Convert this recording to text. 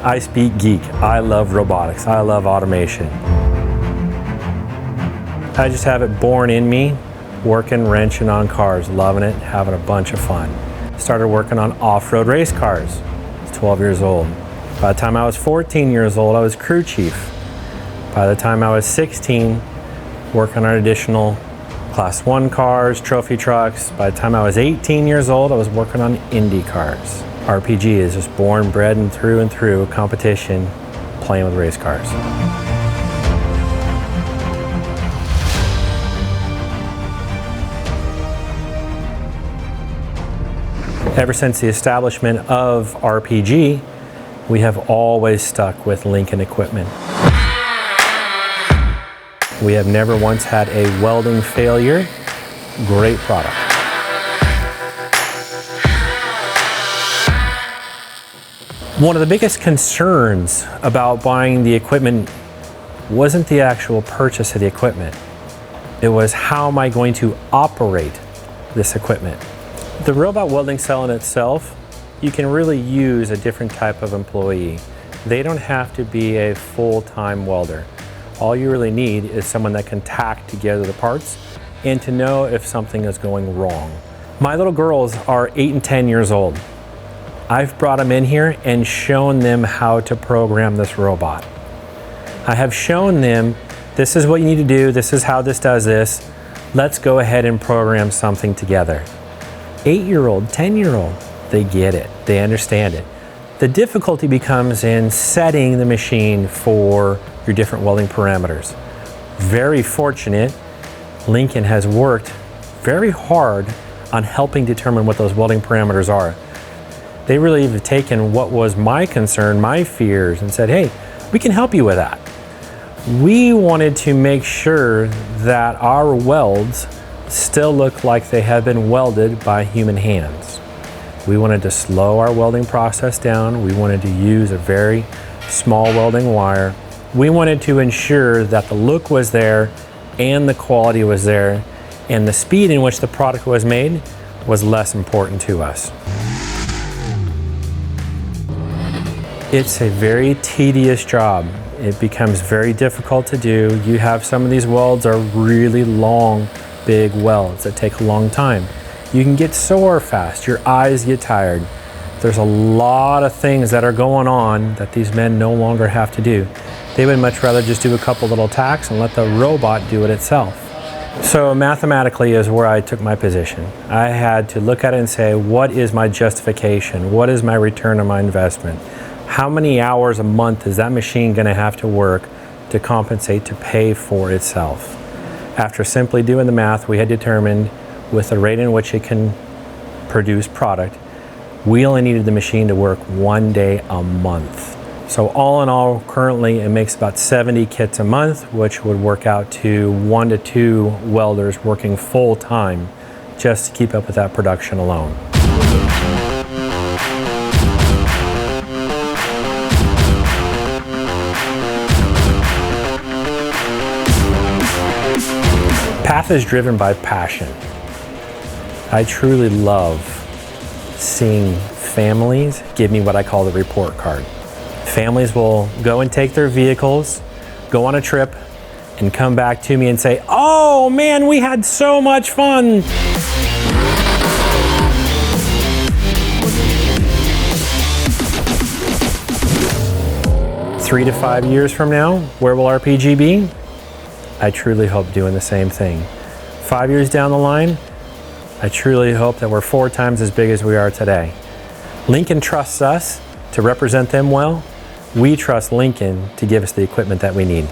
I speak geek. I love robotics. I love automation. I just have it born in me, working, wrenching on cars, loving it, having a bunch of fun. Started working on off-road race cars. I was 12 years old. By the time I was 14 years old, I was crew chief. By the time I was 16, working on additional Class 1 cars, trophy trucks. By the time I was 18 years old, I was working on Indy cars. RPG is just born, bred, and through competition, playing with race cars. Ever since the establishment of RPG, we have always stuck with Lincoln equipment. We have never once had a welding failure. Great product. One of the biggest concerns about buying the equipment wasn't the actual purchase of the equipment. It was, how am I going to operate this equipment? The robot welding cell in itself, you can really use a different type of employee. They don't have to be a full-time welder. All you really need is someone that can tack together the parts and to know if something is going wrong. My little girls are 8 and 10 years old. I've brought them in here and shown them how to program this robot. I have shown them, this is what you need to do, this is how this does this. Let's go ahead and program something together. 8-year-old, 10-year-old, they get it, they understand it. The difficulty becomes in setting the machine for your different welding parameters. Very fortunate, Lincoln has worked very hard on helping determine what those welding parameters are. They really have taken what was my concern, my fears, and said, hey, we can help you with that. We wanted to make sure that our welds still look like they have been welded by human hands. We wanted to slow our welding process down. We wanted to use a very small welding wire. We wanted to ensure that the look was there and the quality was there, and the speed in which the product was made was less important to us. It's a very tedious job. It becomes very difficult to do. You have some of these welds are really long, big welds that take a long time. You can get sore fast, your eyes get tired. There's a lot of things that are going on that these men no longer have to do. They would much rather just do a couple little tacks and let the robot do it itself. So mathematically is where I took my position. I had to look at it and say, what is my justification? What is my return on my investment? How many hours a month is that machine going to have to work to compensate, to pay for itself? After simply doing the math, we had determined with the rate in which it can produce product, we only needed the machine to work 1 day a month. So all in all, currently it makes about 70 kits a month, which would work out to 1 to 2 welders working full time just to keep up with that production alone. Path is driven by passion. I truly love seeing families give me what I call the report card. Families will go and take their vehicles, go on a trip, and come back to me and say, oh man, we had so much fun. Three to 5 years from now, where will RPG be? I truly hope doing the same thing. 5 years down the line, I truly hope that we're 4 times as big as we are today. Lincoln trusts us to represent them well. We trust Lincoln to give us the equipment that we need.